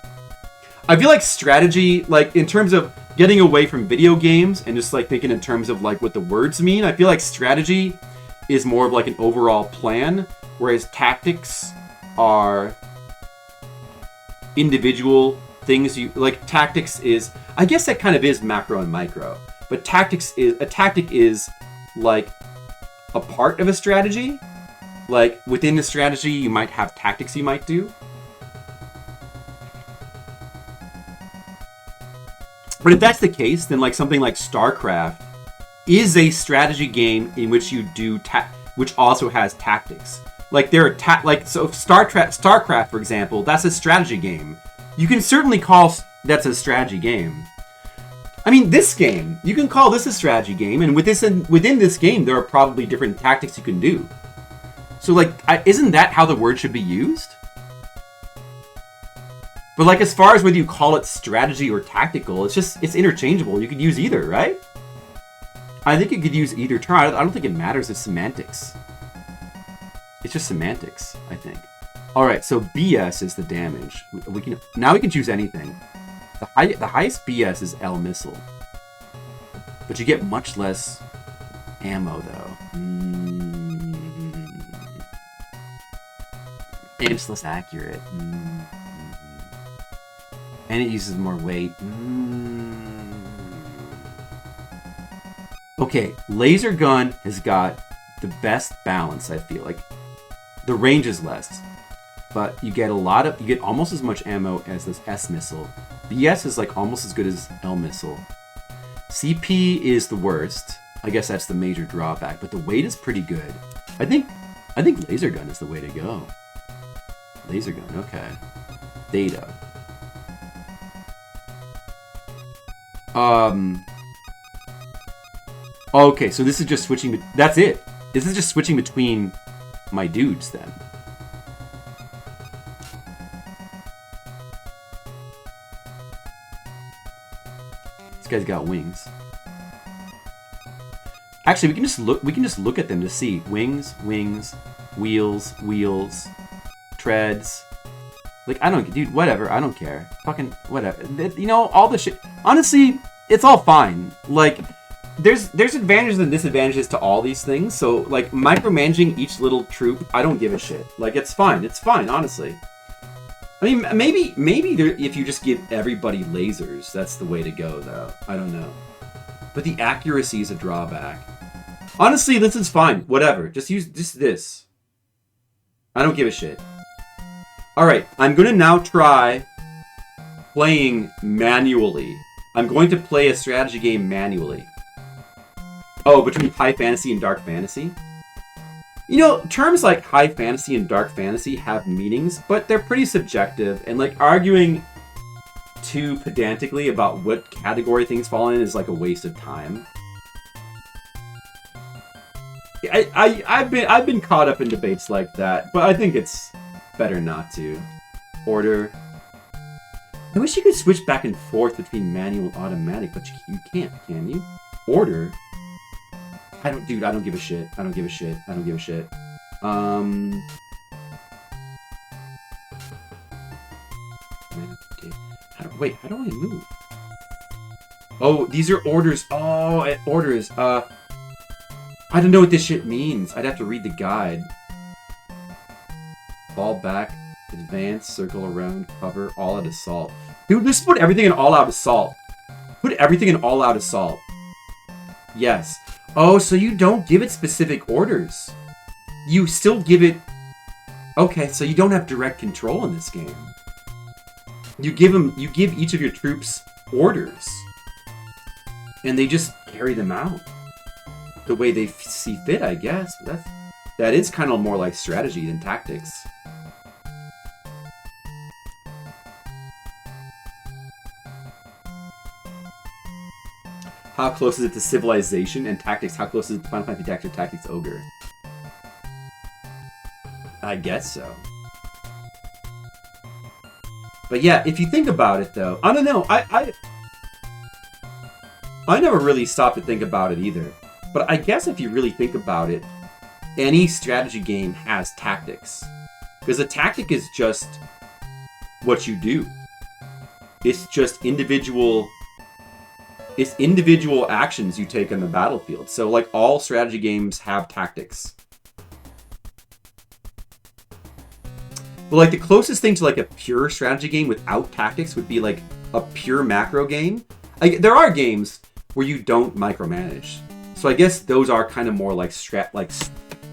strategy, like, in terms of getting away from video games and just, like, thinking in terms of, like, what the words mean, I feel like strategy is more of, like, an overall plan, whereas tactics are individual things you... Like, tactics is... I guess that kind of is macro and micro, but tactics is... A tactic is, like, a part of a strategy. Like, within the strategy, you might have tactics you might do. But if that's the case, then, like, something like StarCraft is a strategy game in which you do which also has tactics. Like, there are so StarCraft, for example, that's a strategy game. You can certainly call that's a strategy game. I mean, this game, you can call this a strategy game, and within this game, there are probably different tactics you can do. So, like, isn't that how the word should be used? But, like, as far as whether you call it strategy or tactical, it's interchangeable. You could use either, right? I think you could use either term. I don't think it matters. It's semantics. It's just semantics, I think. All right, so BS is the damage. Now we can choose anything. The highest BS is L missile, but you get much less ammo though. And it's less accurate. And it uses more weight. Okay, laser gun has got the best balance, I feel like. The range is less, but you get almost as much ammo as this S missile. BS is like almost as good as L missile. CP is the worst. I guess that's the major drawback, but the weight is pretty good. I think laser gun is the way to go. Laser gun, okay. Data. Okay, so this is just switching. That's it. This is just switching between my dudes then. This guy's got wings. Actually, we can just look at them to see wings, wheels, treads. Like, I don't, dude, whatever. I don't care. Fucking whatever. You know, all the shit. Honestly, it's all fine. Like, there's advantages and disadvantages to all these things. So, like, micromanaging each little troop, I don't give a shit. Like, it's fine. It's fine, honestly. I mean, maybe there, if you just give everybody lasers, that's the way to go, though. I don't know. But the accuracy is a drawback. Honestly, this is fine. Whatever. Just use this. I don't give a shit. Alright, I'm going to now try playing manually. I'm going to play a strategy game manually. Oh, between high fantasy and dark fantasy? You know, terms like high fantasy and dark fantasy have meanings, but they're pretty subjective, and like arguing too pedantically about what category things fall in is like a waste of time. I've been caught up in debates like that, but I think it's better not to. Order. I wish you could switch back and forth between manual and automatic, but you can't, can you? Order. I don't give a shit. I don't give a shit. How do I move? Oh, these are orders. Oh, orders. I don't know what this shit means. I'd have to read the guide. Fall back, advance, circle around, cover, all out assault. Dude, just put everything in all out assault. Put everything in all out assault. Yes. Oh, so you don't give it specific orders. You still give it... Okay, so you don't have direct control in this game. You give each of your troops orders. And they just carry them out. The way they see fit, I guess. That is kind of more like strategy than tactics. How close is it to Civilization and Tactics? How close is it to Final Fantasy Tactics or Tactics Ogre? I guess so. But yeah, if you think about it though, I don't know, I never really stopped to think about it either. But I guess if you really think about it, any strategy game has tactics. Because a tactic is just what you do. It's just individual actions you take on the battlefield. So like all strategy games have tactics. But like the closest thing to like a pure strategy game without tactics would be like a pure macro game. There are games where you don't micromanage. So I guess those are kind of more like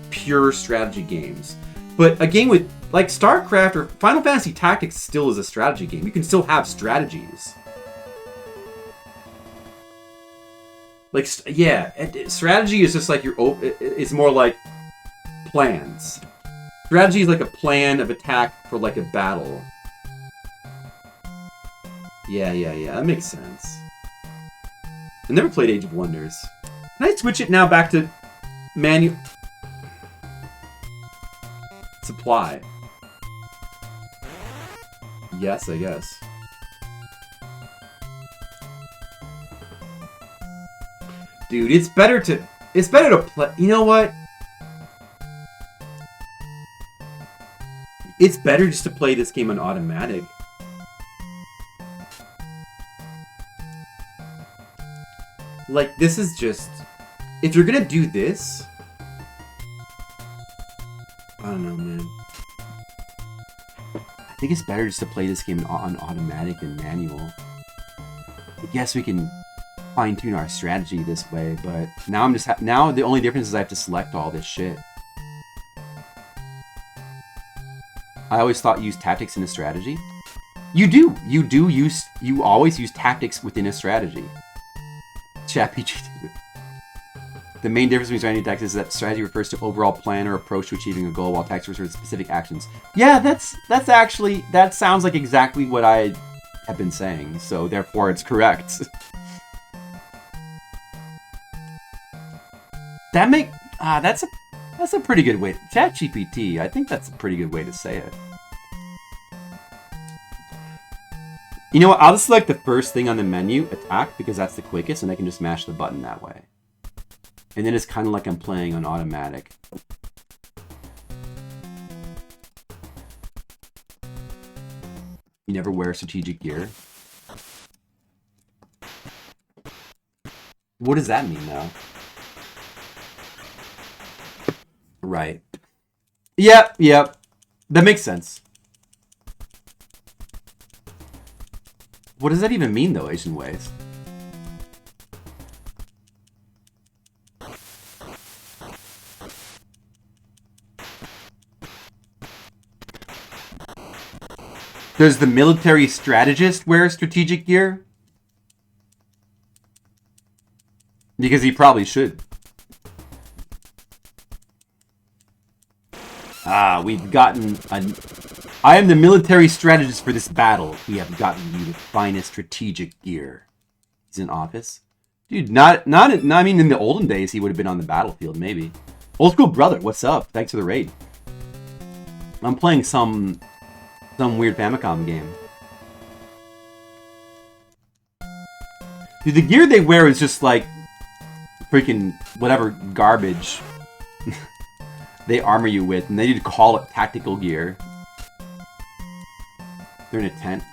pure strategy games. But a game with like StarCraft or Final Fantasy Tactics still is a strategy game. You can still have strategies. Like yeah, strategy is just like it's more like plans. Strategy is like a plan of attack for like a battle. Yeah, that makes sense. I never played Age of Wonders. Can I switch it now back to manual? Supply. Yes, I guess. Dude, it's better to play. You know what? It's better just to play this game on automatic. Like, this is just... If you're gonna do this... I don't know, man. I think it's better just to play this game on automatic than manual. I guess we can fine-tune our strategy this way, but now now the only difference is I have to select all this shit. I always thought you use tactics in a strategy. You do. You always use tactics within a strategy. ChatPG. The main difference between strategy and tactics is that strategy refers to overall plan or approach to achieving a goal, while tactics refers to specific actions. Yeah, that sounds like exactly what I have been saying, so therefore it's correct. That's a pretty good way. ChatGPT, I think that's a pretty good way to say it. You know what? I'll just select the first thing on the menu, attack, because that's the quickest, and I can just mash the button that way. And then it's kind of like I'm playing on automatic. You never wear strategic gear. What does that mean, though? Right. Yep. That makes sense. What does that even mean, though, Asian ways? Does the military strategist wear strategic gear? Because he probably should. We've gotten... I am the military strategist for this battle. We have gotten you the finest strategic gear. He's in office? Dude, I mean, in the olden days, he would have been on the battlefield, maybe. Old school brother, what's up? Thanks for the raid. I'm playing some weird Famicom game. Dude, the gear they wear is just like freaking whatever garbage they armor you with, and they need to call it tactical gear. They're in a tent.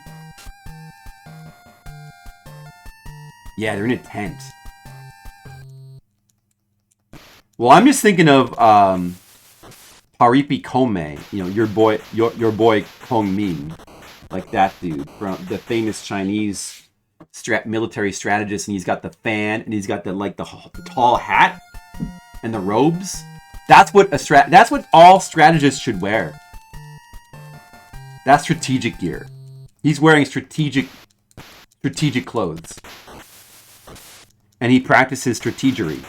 Yeah, they're in a tent. Well, I'm just thinking of Paripi Kome, you know, your boy Kong Min, like that dude from the famous Chinese military strategist, and he's got the fan, and he's got the tall hat and the robes. That's what all strategists should wear. That's strategic gear. He's wearing strategic clothes, and he practices strategery.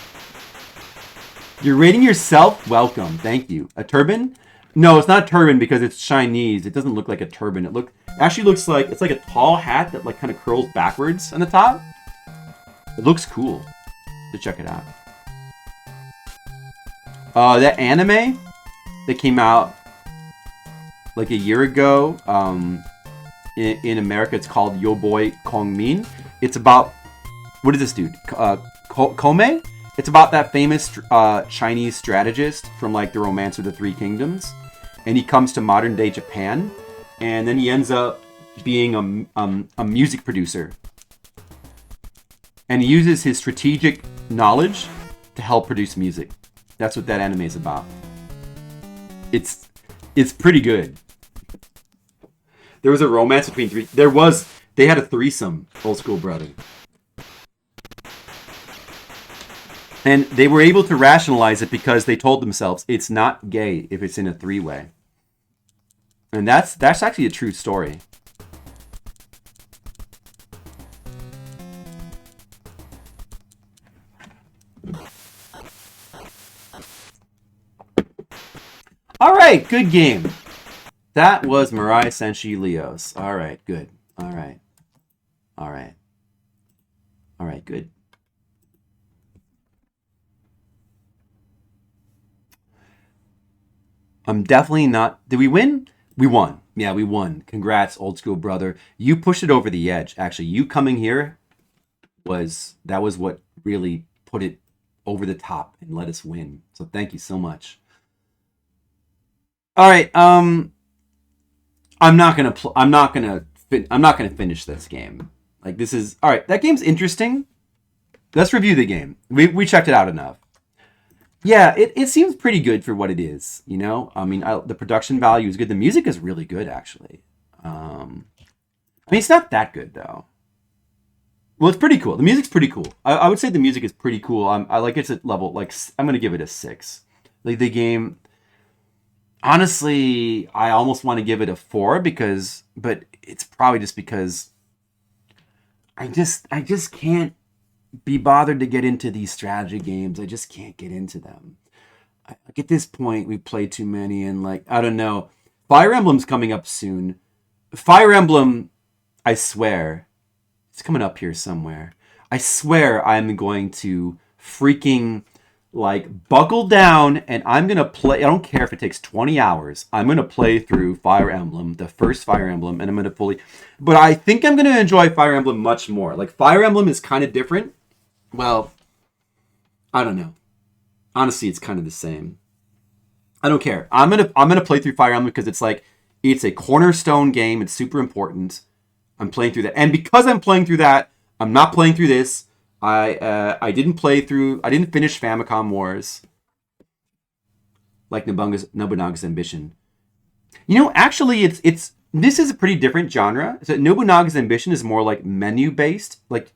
You're rating yourself? Welcome. Thank you. A turban? No, it's not a turban because it's Chinese. It doesn't look like a turban. It actually looks like it's like a tall hat that like kind of curls backwards on the top. It looks cool. To check it out. That anime that came out like a year ago in America, it's called Yo Boy Kong Min. It's about, what is this dude? Kome? It's about that famous Chinese strategist from like the Romance of the Three Kingdoms, and he comes to modern day Japan, and then he ends up being a music producer, and he uses his strategic knowledge to help produce music. That's what that anime is about. It's pretty good. There was a romance between they had a threesome, Old School Brother. And they were able to rationalize it because they told themselves it's not gay if it's in a three-way. And that's actually a true story. All right, good game. That was Mirai Senshi Lios. All right, good. All right, good. I'm definitely not... Did we win? We won. Yeah, we won. Congrats, Old School Brother. You pushed it over the edge. Actually, you coming here was what really put it over the top and let us win. So thank you so much. All right, I'm not gonna finish this game. Like, this is... All right, that game's interesting. Let's review the game. We checked it out enough. Yeah, it seems pretty good for what it is, you know? I mean, the production value is good. The music is really good, actually. I mean, it's not that good, though. Well, it's pretty cool. The music's pretty cool. I would say the music is pretty cool. I like it's at level, like, I'm going to give it a 6. Like, the game... Honestly, I almost want to give it a 4 but it's probably just because I just can't be bothered to get into these strategy games. I just can't get into them. Like, at this point, we play too many, and like, I don't know. Fire Emblem's coming up soon. Fire Emblem, I swear, it's coming up here somewhere. I swear I'm going to freaking like buckle down, and I'm going to play. I don't care if it takes 20 hours. I'm going to play through Fire Emblem, the first Fire Emblem, and I'm going to fully... But I think I'm going to enjoy Fire Emblem much more. Like, Fire Emblem is kind of different. Well, I don't know. Honestly, it's kind of the same. I don't care. I'm gonna play through Fire Emblem because it's a cornerstone game. It's super important. I'm playing through that, and because I'm playing through that, I'm not playing through this. I didn't finish Famicom Wars like Nobunaga's Ambition. You know, actually, it's this is a pretty different genre. So Nobunaga's Ambition is more like menu based. Like,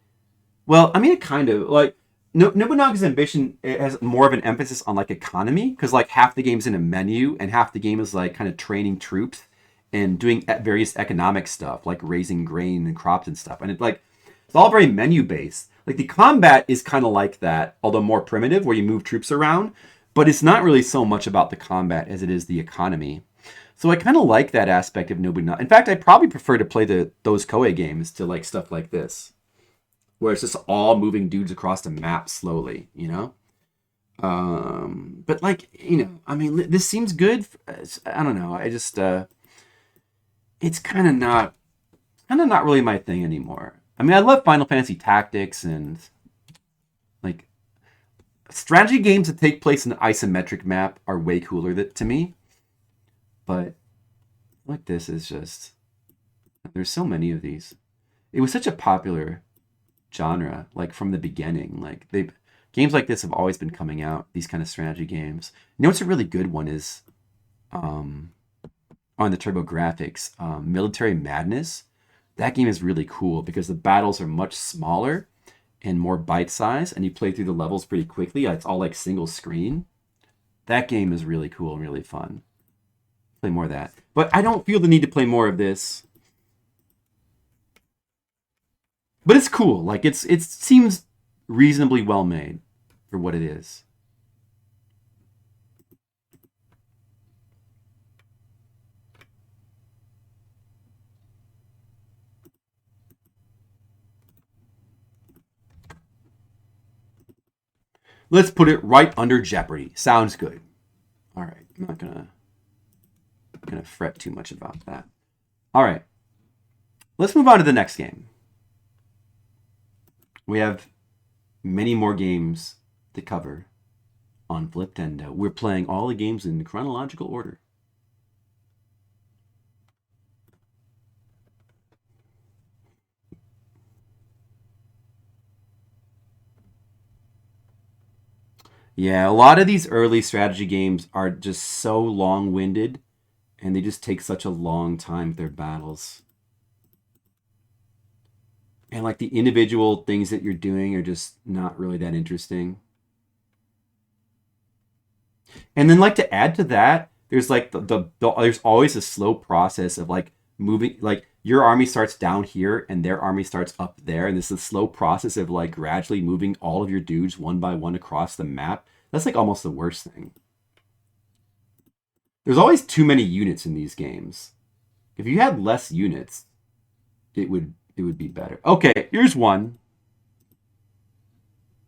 well, I mean, it kind of like Nobunaga's Ambition, it has more of an emphasis on like economy because like half the game's in a menu and half the game is like kind of training troops and doing various economic stuff like raising grain and crops and stuff. And it's all very menu based. Like the combat is kind of like that, although more primitive, where you move troops around. But it's not really so much about the combat as it is the economy. So I kind of like that aspect of Nobunaga. In fact, I probably prefer to play those Koei games to like stuff like this, where it's just all moving dudes across the map slowly, you know? But like, you know, I mean, this seems good. I don't know. I just, it's kind of not really my thing anymore. I mean, I love Final Fantasy Tactics and like strategy games that take place in an isometric map are way cooler to me. But like this is just, there's so many of these. It was such a popular genre, like from the beginning. Like games like this have always been coming out, these kind of strategy games. You know what's a really good one is on the TurboGrafx, Military Madness. That game is really cool because the battles are much smaller and more bite-sized, and you play through the levels pretty quickly. It's all like single screen. That game is really cool and really fun. Play more of that. But I don't feel the need to play more of this. But it's cool. Like it seems reasonably well made for what it is. Let's put it right under jeopardy. Sounds good. All right. I'm not gonna fret too much about that. All right. Let's move on to the next game. We have many more games to cover on Fliptendo. We're playing all the games in chronological order. Yeah, a lot of these early strategy games are just so long-winded, and they just take such a long time with their battles. And like the individual things that you're doing are just not really that interesting. And then like to add to that, there's like there's always a slow process of like moving, like your army starts down here and their army starts up there, and this is a slow process of like gradually moving all of your dudes one by one across the map. That's like almost the worst thing. There's always too many units in these games. If you had less units, it would be better. Okay, here's one.